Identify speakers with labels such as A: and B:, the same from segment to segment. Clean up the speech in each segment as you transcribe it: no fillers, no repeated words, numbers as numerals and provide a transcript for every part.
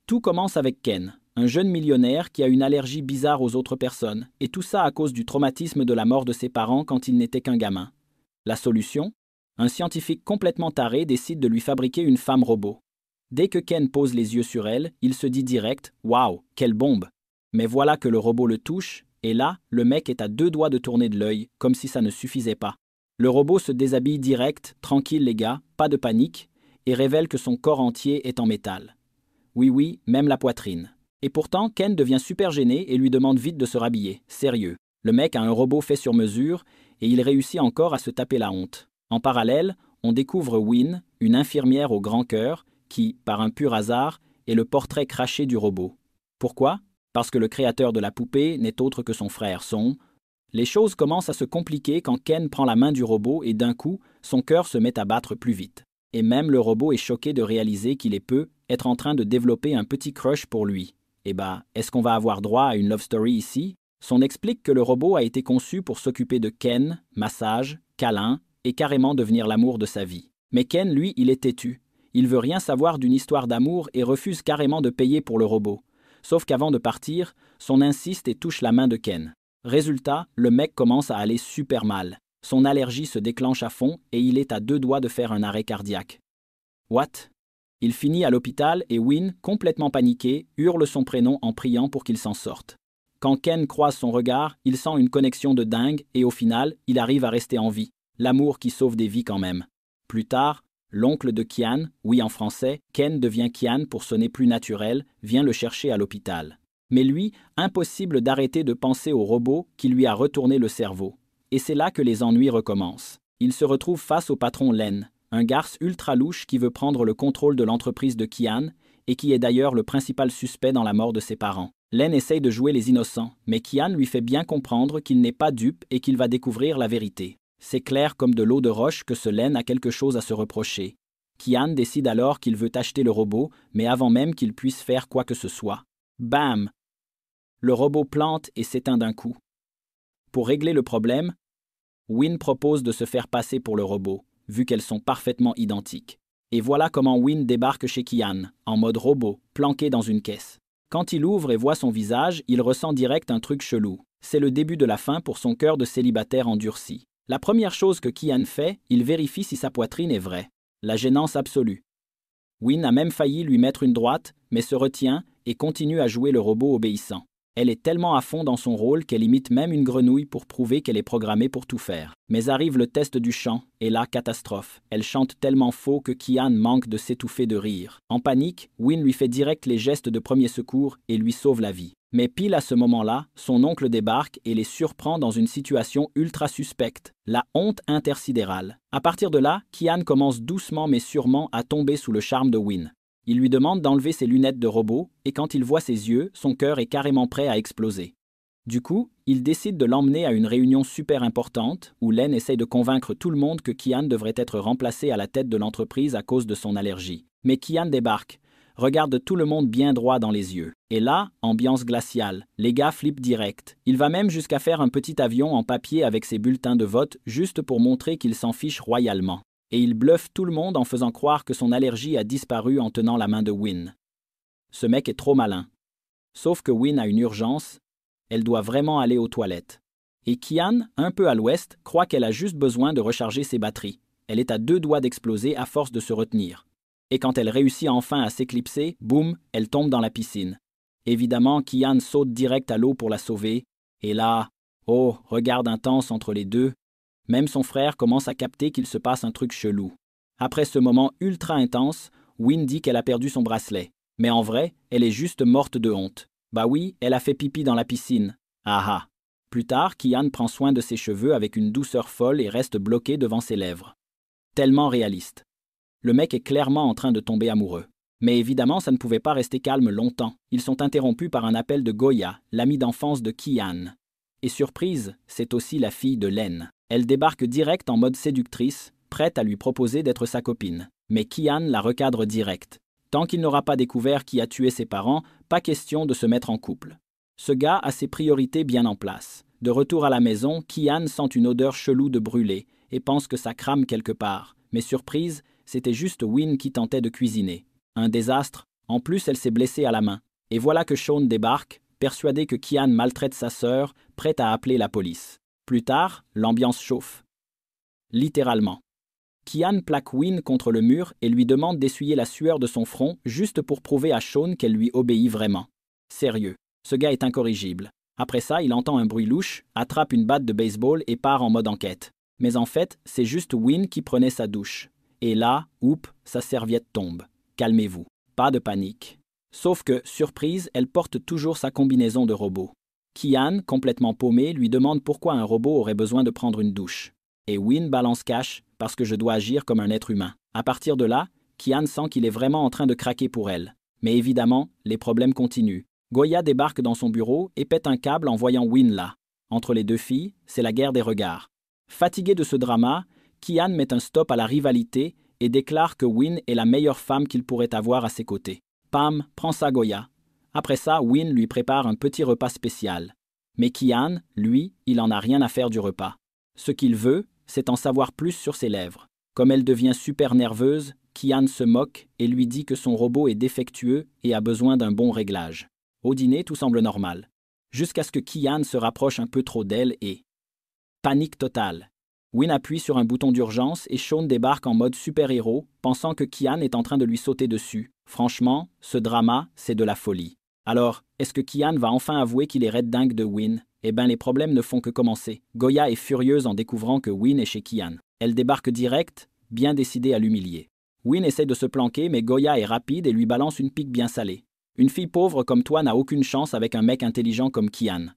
A: Tout commence avec Ken, un jeune millionnaire qui a une allergie bizarre aux autres personnes, et tout ça à cause du traumatisme de la mort de ses parents quand il n'était qu'un gamin. La solution? Un scientifique complètement taré décide de lui fabriquer une femme robot. Dès que Ken pose les yeux sur elle, il se dit direct « Waouh, quelle bombe !» Mais voilà que le robot le touche, et là, le mec est à 2 doigts de tourner de l'œil, comme si ça ne suffisait pas. Le robot se déshabille direct, tranquille les gars, pas de panique, et révèle que son corps entier est en métal. Oui, même la poitrine. Et pourtant, Ken devient super gêné et lui demande vite de se rhabiller. Sérieux. Le mec a un robot fait sur mesure, et il réussit encore à se taper la honte. En parallèle, on découvre Win, une infirmière au grand cœur, qui, par un pur hasard, est le portrait craché du robot. Pourquoi? Parce que le créateur de la poupée n'est autre que son frère, Les choses commencent à se compliquer quand Ken prend la main du robot et d'un coup, son cœur se met à battre plus vite. Et même le robot est choqué de réaliser qu'il peut être en train de développer un petit crush pour lui. Eh bah, est-ce qu'on va avoir droit à une love story ici? On explique que le robot a été conçu pour s'occuper de Ken, massage, câlin, et carrément devenir l'amour de sa vie. Mais Ken, lui, il est têtu. Il veut rien savoir d'une histoire d'amour et refuse carrément de payer pour le robot. Sauf qu'avant de partir, son insiste et touche la main de Ken. Résultat, le mec commence à aller super mal. Son allergie se déclenche à fond et il est à 2 doigts de faire un arrêt cardiaque. What? Il finit à l'hôpital et Win, complètement paniqué, hurle son prénom en priant pour qu'il s'en sorte. Quand Ken croise son regard, il sent une connexion de dingue et au final, il arrive à rester en vie. L'amour qui sauve des vies quand même. Plus tard, l'oncle de Kian, oui en français, Ken devient Kian pour sonner plus naturel, vient le chercher à l'hôpital. Mais lui, impossible d'arrêter de penser au robot qui lui a retourné le cerveau. Et c'est là que les ennuis recommencent. Il se retrouve face au patron Len, un garce ultra louche qui veut prendre le contrôle de l'entreprise de Kian et qui est d'ailleurs le principal suspect dans la mort de ses parents. Len essaye de jouer les innocents, mais Kian lui fait bien comprendre qu'il n'est pas dupe et qu'il va découvrir la vérité. C'est clair comme de l'eau de roche que ce Len a quelque chose à se reprocher. Kian décide alors qu'il veut acheter le robot, mais avant même qu'il puisse faire quoi que ce soit. Bam! Le robot plante et s'éteint d'un coup. Pour régler le problème, Win propose de se faire passer pour le robot, vu qu'elles sont parfaitement identiques. Et voilà comment Win débarque chez Kian, en mode robot, planqué dans une caisse. Quand il ouvre et voit son visage, il ressent direct un truc chelou. C'est le début de la fin pour son cœur de célibataire endurci. La première chose que Kian fait, il vérifie si sa poitrine est vraie. La gênance absolue. Win a même failli lui mettre une droite, mais se retient et continue à jouer le robot obéissant. Elle est tellement à fond dans son rôle qu'elle imite même une grenouille pour prouver qu'elle est programmée pour tout faire. Mais arrive le test du chant, et là, catastrophe. Elle chante tellement faux que Kian manque de s'étouffer de rire. En panique, Win lui fait direct les gestes de premier secours et lui sauve la vie. Mais pile à ce moment-là, son oncle débarque et les surprend dans une situation ultra suspecte, la honte intersidérale. À partir de là, Kian commence doucement mais sûrement à tomber sous le charme de Win. Il lui demande d'enlever ses lunettes de robot, et quand il voit ses yeux, son cœur est carrément prêt à exploser. Du coup, il décide de l'emmener à une réunion super importante, où Len essaye de convaincre tout le monde que Kian devrait être remplacé à la tête de l'entreprise à cause de son allergie. Mais Kian débarque, regarde tout le monde bien droit dans les yeux. Et là, ambiance glaciale, les gars flippent direct. Il va même jusqu'à faire un petit avion en papier avec ses bulletins de vote, juste pour montrer qu'il s'en fiche royalement. Et il bluffe tout le monde en faisant croire que son allergie a disparu en tenant la main de Win. Ce mec est trop malin. Sauf que Win a une urgence, elle doit vraiment aller aux toilettes. Et Kian, un peu à l'ouest, croit qu'elle a juste besoin de recharger ses batteries. Elle est à 2 doigts d'exploser à force de se retenir. Et quand elle réussit enfin à s'éclipser, boum, elle tombe dans la piscine. Évidemment, Kian saute direct à l'eau pour la sauver. Et là, oh, regard intense entre les deux. Même son frère commence à capter qu'il se passe un truc chelou. Après ce moment ultra intense, Win dit qu'elle a perdu son bracelet. Mais en vrai, elle est juste morte de honte. Bah oui, elle a fait pipi dans la piscine. Ah ah. Plus tard, Kian prend soin de ses cheveux avec une douceur folle et reste bloqué devant ses lèvres. Tellement réaliste. Le mec est clairement en train de tomber amoureux. Mais évidemment, ça ne pouvait pas rester calme longtemps. Ils sont interrompus par un appel de Goya, l'amie d'enfance de Kian. Et surprise, c'est aussi la fille de Len. Elle débarque direct en mode séductrice, prête à lui proposer d'être sa copine. Mais Kian la recadre direct. Tant qu'il n'aura pas découvert qui a tué ses parents, pas question de se mettre en couple. Ce gars a ses priorités bien en place. De retour à la maison, Kian sent une odeur chelou de brûlé et pense que ça crame quelque part. Mais surprise, c'était juste Win qui tentait de cuisiner. Un désastre En plus, elle s'est blessée à la main. Et voilà que Shaun débarque, persuadé que Kian maltraite sa sœur, prête à appeler la police. Plus tard, l'ambiance chauffe. Littéralement. Kian plaque Wynne contre le mur et lui demande d'essuyer la sueur de son front juste pour prouver à Shaun qu'elle lui obéit vraiment. Sérieux, ce gars est incorrigible. Après ça, il entend un bruit louche, attrape une batte de baseball et part en mode enquête. Mais en fait, c'est juste Wynne qui prenait sa douche. Et là, oups, sa serviette tombe. Calmez-vous, pas de panique. Sauf que, surprise, elle porte toujours sa combinaison de robot. Kian, complètement paumé, lui demande pourquoi un robot aurait besoin de prendre une douche. Et Wynne balance cash, parce que je dois agir comme un être humain. À partir de là, Kian sent qu'il est vraiment en train de craquer pour elle. Mais évidemment, les problèmes continuent. Goya débarque dans son bureau et pète un câble en voyant Wynne là. Entre les deux filles, c'est la guerre des regards. Fatigué de ce drama, Kian met un stop à la rivalité et déclare que Wynne est la meilleure femme qu'il pourrait avoir à ses côtés. Pam, prends ça Goya. Après ça, Wynne lui prépare un petit repas spécial. Mais Kian, lui, il en a rien à faire du repas. Ce qu'il veut, c'est en savoir plus sur ses lèvres. Comme elle devient super nerveuse, Kian se moque et lui dit que son robot est défectueux et a besoin d'un bon réglage. Au dîner, tout semble normal. Jusqu'à ce que Kian se rapproche un peu trop d'elle et... Panique totale. Wynne appuie sur un bouton d'urgence et Shaun débarque en mode super-héros, pensant que Kian est en train de lui sauter dessus. Franchement, ce drama, c'est de la folie. Alors, est-ce que Kian va enfin avouer qu'il est red dingue de Wynne? Eh ben les problèmes ne font que commencer. Goya est furieuse en découvrant que Wynne est chez Kian. Elle débarque direct, bien décidée à l'humilier. Wynne essaie de se planquer, mais Goya est rapide et lui balance une pique bien salée. Une fille pauvre comme toi n'a aucune chance avec un mec intelligent comme Kian.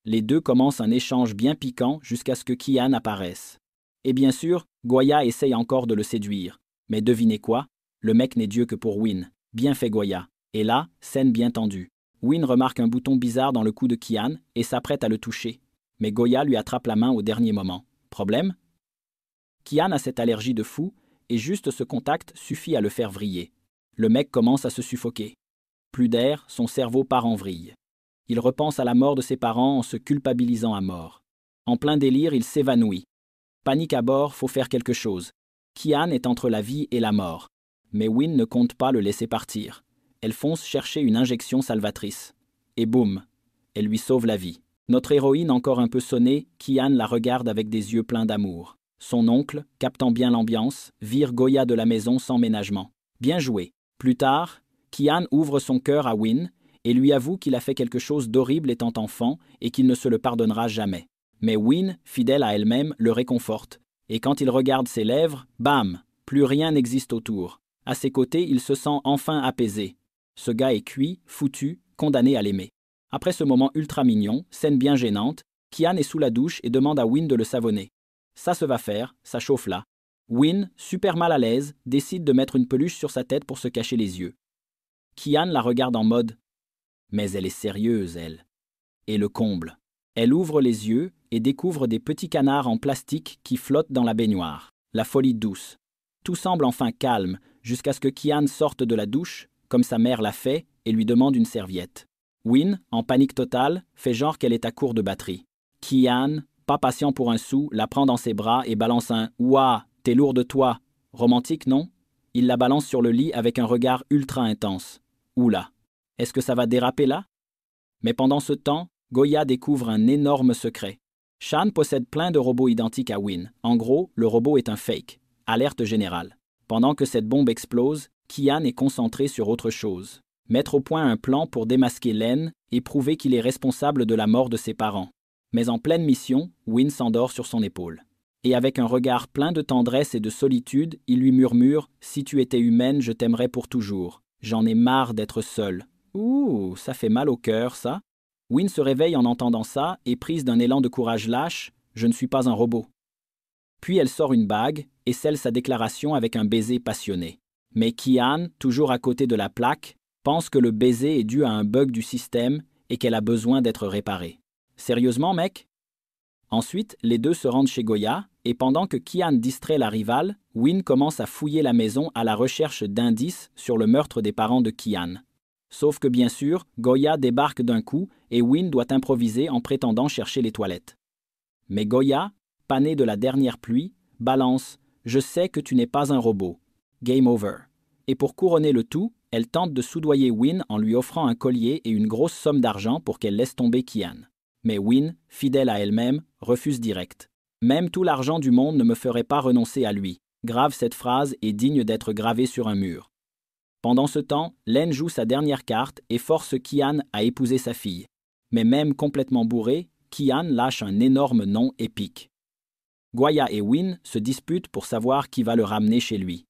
A: Les deux commencent un échange bien piquant jusqu'à ce que Kian apparaisse. Et bien sûr, Goya essaye encore de le séduire. Mais devinez quoi? Le mec n'est Dieu que pour Wynne. Bien fait Goya. Et là, scène bien tendue. Wynne remarque un bouton bizarre dans le cou de Kian et s'apprête à le toucher. Mais Goya lui attrape la main au dernier moment. Problème? Kian a cette allergie de fou et juste ce contact suffit à le faire vriller. Le mec commence à se suffoquer. Plus d'air, son cerveau part en vrille. Il repense à la mort de ses parents en se culpabilisant à mort. En plein délire, il s'évanouit. Panique à bord, faut faire quelque chose. Kian est entre la vie et la mort. Mais Wynne ne compte pas le laisser partir. Elle fonce chercher une injection salvatrice. Et boum, elle lui sauve la vie. Notre héroïne encore un peu sonnée, Kian la regarde avec des yeux pleins d'amour. Son oncle, captant bien l'ambiance, vire Goya de la maison sans ménagement. Bien joué. Plus tard, Kian ouvre son cœur à Wynne et lui avoue qu'il a fait quelque chose d'horrible étant enfant et qu'il ne se le pardonnera jamais. Mais Wynne, fidèle à elle-même, le réconforte. Et quand il regarde ses lèvres, bam, plus rien n'existe autour. À ses côtés, il se sent enfin apaisé. Ce gars est cuit, foutu, condamné à l'aimer. Après ce moment ultra mignon, scène bien gênante, Kian est sous la douche et demande à Wynne de le savonner. Ça se va faire, ça chauffe là. Wynne, super mal à l'aise, décide de mettre une peluche sur sa tête pour se cacher les yeux. Kian la regarde en mode « Mais elle est sérieuse, elle. » Et le comble. Elle ouvre les yeux et découvre des petits canards en plastique qui flottent dans la baignoire. La folie douce. Tout semble enfin calme, jusqu'à ce que Kian sorte de la douche, comme sa mère l'a fait, et lui demande une serviette. Wynne, en panique totale, fait genre qu'elle est à court de batterie. Kian, pas patient pour un sou, la prend dans ses bras et balance un « Ouah, t'es lourd de toi !» Romantique, non? Il la balance sur le lit avec un regard ultra intense. Oula, est-ce que ça va déraper là? Mais pendant ce temps, Goya découvre un énorme secret. Shan possède plein de robots identiques à Wynne. En gros, le robot est un fake. Alerte générale. Pendant que cette bombe explose, Kian est concentré sur autre chose. Mettre au point un plan pour démasquer Len et prouver qu'il est responsable de la mort de ses parents. Mais en pleine mission, Wynne s'endort sur son épaule. Et avec un regard plein de tendresse et de solitude, il lui murmure « Si tu étais humaine, je t'aimerais pour toujours. J'en ai marre d'être seule. » Ouh, ça fait mal au cœur, ça. Wynne se réveille en entendant ça et prise d'un élan de courage lâche « Je ne suis pas un robot. » Puis elle sort une bague et scelle sa déclaration avec un baiser passionné. Mais Kian, toujours à côté de la plaque, pense que le baiser est dû à un bug du système et qu'elle a besoin d'être réparée. Sérieusement, mec? Ensuite, les deux se rendent chez Goya, et pendant que Kian distrait la rivale, Wynne commence à fouiller la maison à la recherche d'indices sur le meurtre des parents de Kian. Sauf que bien sûr, Goya débarque d'un coup et Wynne doit improviser en prétendant chercher les toilettes. Mais Goya, pané de la dernière pluie, balance « Je sais que tu n'es pas un robot. Game over. » Et pour couronner le tout, Elle tente de soudoyer Win en lui offrant un collier et une grosse somme d'argent pour qu'elle laisse tomber Kian. Mais Win, fidèle à elle-même, refuse direct. Même tout l'argent du monde ne me ferait pas renoncer à lui. Grave, cette phrase est digne d'être gravée sur un mur. Pendant ce temps, Len joue sa dernière carte et force Kian à épouser sa fille. Mais même complètement bourré, Kian lâche un énorme nom épique. Guaya et Win se disputent pour savoir qui va le ramener chez lui.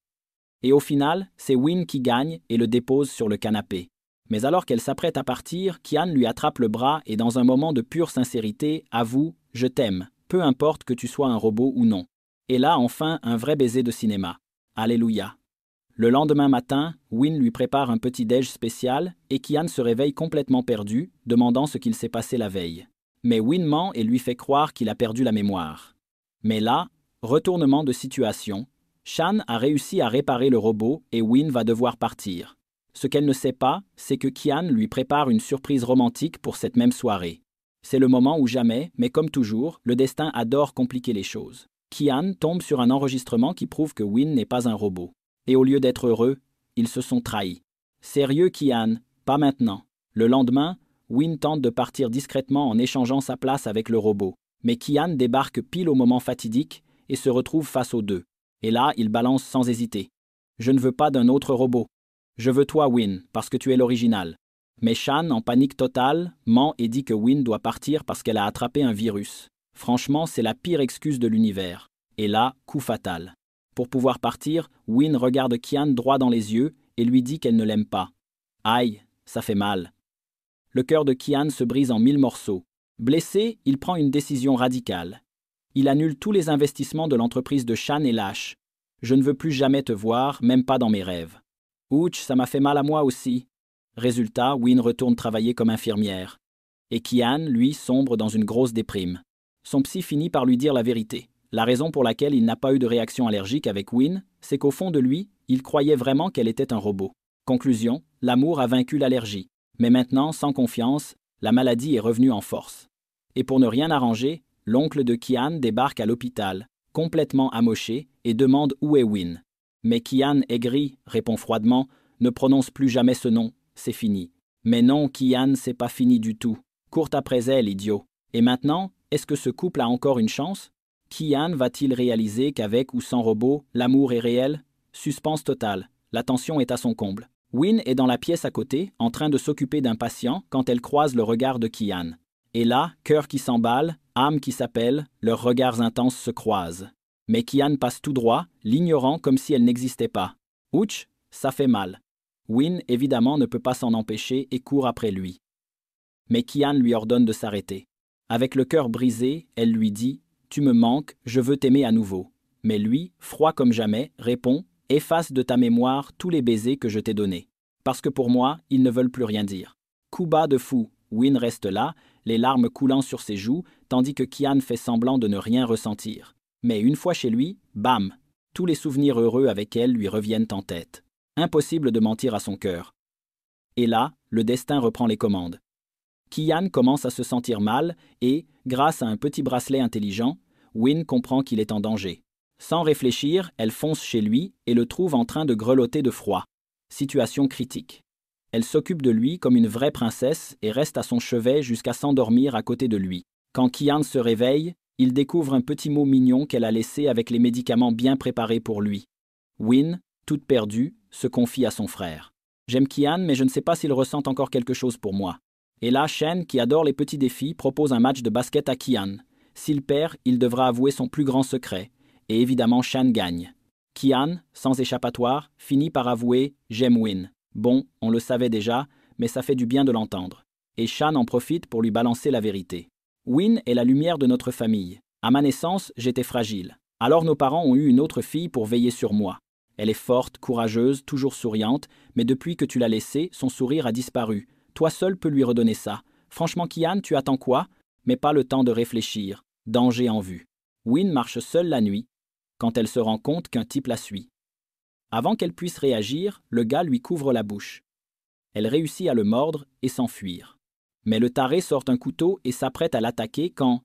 A: Et au final, c'est Win qui gagne et le dépose sur le canapé. Mais alors qu'elle s'apprête à partir, Kian lui attrape le bras et dans un moment de pure sincérité, avoue « Je t'aime, peu importe que tu sois un robot ou non ». Et là, enfin, un vrai baiser de cinéma. Alléluia. Le lendemain matin, Win lui prépare un petit-déj spécial et Kian se réveille complètement perdu, demandant ce qu'il s'est passé la veille. Mais Win ment et lui fait croire qu'il a perdu la mémoire. Mais là, retournement de situation, Shan a réussi à réparer le robot et Win va devoir partir. Ce qu'elle ne sait pas, c'est que Kian lui prépare une surprise romantique pour cette même soirée. C'est le moment où jamais, mais comme toujours, le destin adore compliquer les choses. Kian tombe sur un enregistrement qui prouve que Win n'est pas un robot. Et au lieu d'être heureux, ils se sont trahis. Sérieux, Kian, pas maintenant. Le lendemain, Win tente de partir discrètement en échangeant sa place avec le robot. Mais Kian débarque pile au moment fatidique et se retrouve face aux deux. Et là, il balance sans hésiter. Je ne veux pas d'un autre robot. Je veux toi, Win, parce que tu es l'original. Mais Shan, en panique totale, ment et dit que Win doit partir parce qu'elle a attrapé un virus. Franchement, c'est la pire excuse de l'univers. Et là, coup fatal. Pour pouvoir partir, Win regarde Kian droit dans les yeux et lui dit qu'elle ne l'aime pas. Aïe, ça fait mal. Le cœur de Kian se brise en 1000 morceaux. Blessé, il prend une décision radicale. Il annule tous les investissements de l'entreprise de Shan et lâche. Je ne veux plus jamais te voir, même pas dans mes rêves. Ouch, ça m'a fait mal à moi aussi. Résultat, Win retourne travailler comme infirmière. Et Kian, lui, sombre dans une grosse déprime. Son psy finit par lui dire la vérité. La raison pour laquelle il n'a pas eu de réaction allergique avec Win, c'est qu'au fond de lui, il croyait vraiment qu'elle était un robot. Conclusion, l'amour a vaincu l'allergie. Mais maintenant, sans confiance, la maladie est revenue en force. Et pour ne rien arranger, l'oncle de Kian débarque à l'hôpital, complètement amoché, et demande où est Win. Mais Kian, aigri, répond froidement, ne prononce plus jamais ce nom, c'est fini. Mais non, Kian, c'est pas fini du tout. Court après elle, idiot. Et maintenant, est-ce que ce couple a encore une chance? Kian va-t-il réaliser qu'avec ou sans robot, l'amour est réel? Suspense total. La tension est à son comble. Win est dans la pièce à côté, en train de s'occuper d'un patient, quand elle croise le regard de Kian. Et là, cœur qui s'emballe, âme qui s'appelle, leurs regards intenses se croisent. Mais Kian passe tout droit, l'ignorant comme si elle n'existait pas. Ouch, ça fait mal. Win, évidemment, ne peut pas s'en empêcher et court après lui. Mais Kian lui ordonne de s'arrêter. Avec le cœur brisé, elle lui dit « Tu me manques, je veux t'aimer à nouveau ». Mais lui, froid comme jamais, répond « Efface de ta mémoire tous les baisers que je t'ai donnés. Parce que pour moi, ils ne veulent plus rien dire. » Coup bas de fou, Win reste là, les larmes coulant sur ses joues, tandis que Kian fait semblant de ne rien ressentir. Mais une fois chez lui, bam, tous les souvenirs heureux avec elle lui reviennent en tête. Impossible de mentir à son cœur. Et là, le destin reprend les commandes. Kian commence à se sentir mal et, grâce à un petit bracelet intelligent, Win comprend qu'il est en danger. Sans réfléchir, elle fonce chez lui et le trouve en train de grelotter de froid. Situation critique. Elle s'occupe de lui comme une vraie princesse et reste à son chevet jusqu'à s'endormir à côté de lui. Quand Kian se réveille, il découvre un petit mot mignon qu'elle a laissé avec les médicaments bien préparés pour lui. Win, toute perdue, se confie à son frère. « J'aime Kian, mais je ne sais pas s'il ressent encore quelque chose pour moi. » Et là, Shen, qui adore les petits défis, propose un match de basket à Kian. S'il perd, il devra avouer son plus grand secret. Et évidemment, Shen gagne. Kian, sans échappatoire, finit par avouer « J'aime Win ». Bon, on le savait déjà, mais ça fait du bien de l'entendre. Et Shan en profite pour lui balancer la vérité. Win est la lumière de notre famille. À ma naissance, j'étais fragile. Alors nos parents ont eu une autre fille pour veiller sur moi. Elle est forte, courageuse, toujours souriante, mais depuis que tu l'as laissée, son sourire a disparu. Toi seul peux lui redonner ça. Franchement, Kian, tu attends quoi? Mais pas le temps de réfléchir. Danger en vue. Win marche seule la nuit, quand elle se rend compte qu'un type la suit. Avant qu'elle puisse réagir, le gars lui couvre la bouche. Elle réussit à le mordre et s'enfuir. Mais le taré sort un couteau et s'apprête à l'attaquer quand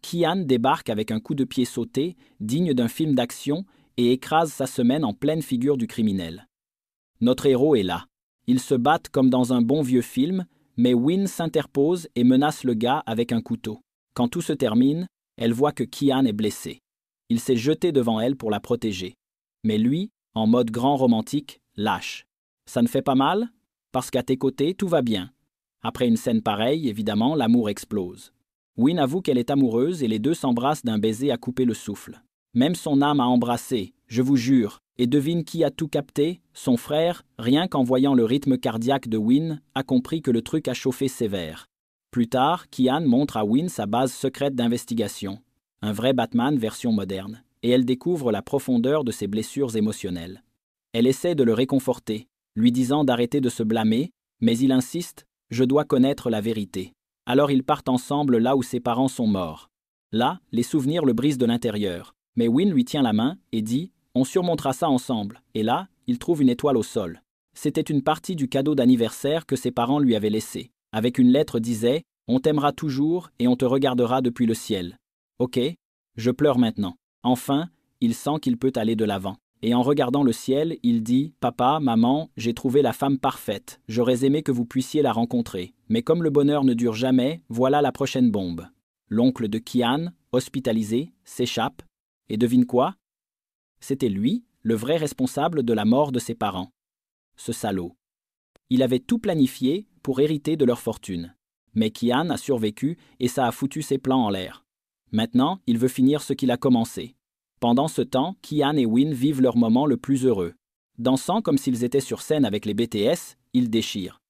A: Kian débarque avec un coup de pied sauté, digne d'un film d'action, et écrase sa semaine en pleine figure du criminel. Notre héros est là. Ils se battent comme dans un bon vieux film, mais Wynne s'interpose et menace le gars avec un couteau. Quand tout se termine, elle voit que Kian est blessé. Il s'est jeté devant elle pour la protéger. Mais lui, en mode grand romantique, lâche. Ça ne fait pas mal? Parce qu'à tes côtés, tout va bien. Après une scène pareille, évidemment, l'amour explose. Wynne avoue qu'elle est amoureuse et les deux s'embrassent d'un baiser à couper le souffle. Même son âme a embrassé, je vous jure. Et devine qui a tout capté? Son frère, rien qu'en voyant le rythme cardiaque de Wynne, a compris que le truc a chauffé sévère. Plus tard, Kian montre à Wynne sa base secrète d'investigation. Un vrai Batman version moderne. Et elle découvre la profondeur de ses blessures émotionnelles. Elle essaie de le réconforter, lui disant d'arrêter de se blâmer, mais il insiste « Je dois connaître la vérité ». Alors ils partent ensemble là où ses parents sont morts. Là, les souvenirs le brisent de l'intérieur. Mais Wynne lui tient la main et dit « On surmontera ça ensemble ». Et là, il trouve une étoile au sol. C'était une partie du cadeau d'anniversaire que ses parents lui avaient laissé. Avec une lettre disait « On t'aimera toujours et on te regardera depuis le ciel ». Ok, je pleure maintenant. Enfin, il sent qu'il peut aller de l'avant. Et en regardant le ciel, il dit « Papa, maman, j'ai trouvé la femme parfaite. J'aurais aimé que vous puissiez la rencontrer. Mais comme le bonheur ne dure jamais, voilà la prochaine bombe. » L'oncle de Kian, hospitalisé, s'échappe. Et devine quoi? C'était lui, le vrai responsable de la mort de ses parents. Ce salaud. Il avait tout planifié pour hériter de leur fortune. Mais Kian a survécu et ça a foutu ses plans en l'air. Maintenant, il veut finir ce qu'il a commencé. Pendant ce temps, Kian et Wynne vivent leur moment le plus heureux. Dansant comme s'ils étaient sur scène avec les BTS, ils déchirent.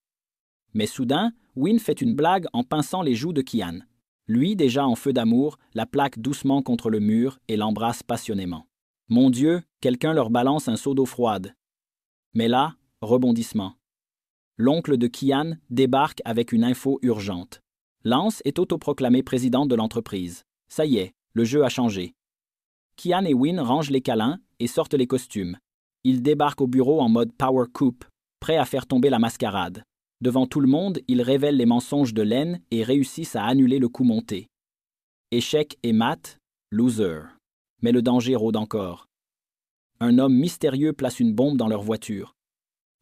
A: Mais soudain, Wynne fait une blague en pinçant les joues de Kian. Lui, déjà en feu d'amour, la plaque doucement contre le mur et l'embrasse passionnément. Mon Dieu, quelqu'un leur balance un seau d'eau froide. Mais là, rebondissement. L'oncle de Kian débarque avec une info urgente. Lance est autoproclamé président de l'entreprise. Ça y est, le jeu a changé. Kian et Wynne rangent les câlins et sortent les costumes. Ils débarquent au bureau en mode power coup, prêts à faire tomber la mascarade. Devant tout le monde, ils révèlent les mensonges de Len et réussissent à annuler le coup monté. Échec et mat, loser. Mais le danger rôde encore. Un homme mystérieux place une bombe dans leur voiture.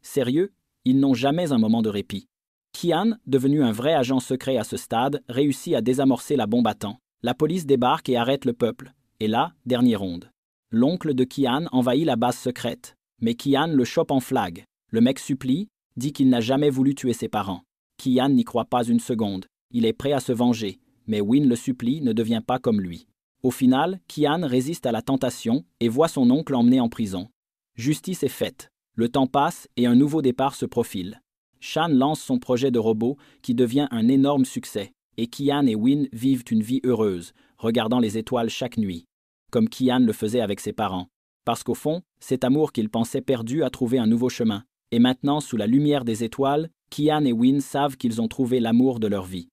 A: Sérieux, ils n'ont jamais un moment de répit. Kian, devenu un vrai agent secret à ce stade, réussit à désamorcer la bombe à temps. La police débarque et arrête le peuple. Et là, dernière ronde. L'oncle de Kian envahit la base secrète. Mais Kian le chope en flag. Le mec supplie, dit qu'il n'a jamais voulu tuer ses parents. Kian n'y croit pas une seconde. Il est prêt à se venger. Mais Wynne le supplie ne devient pas comme lui. Au final, Kian résiste à la tentation et voit son oncle emmené en prison. Justice est faite. Le temps passe et un nouveau départ se profile. Shan lance son projet de robot qui devient un énorme succès. Et Kian et Wynne vivent une vie heureuse, regardant les étoiles chaque nuit. Comme Kian le faisait avec ses parents. Parce qu'au fond, cet amour qu'ils pensaient perdu a trouvé un nouveau chemin. Et maintenant, sous la lumière des étoiles, Kian et Wynne savent qu'ils ont trouvé l'amour de leur vie.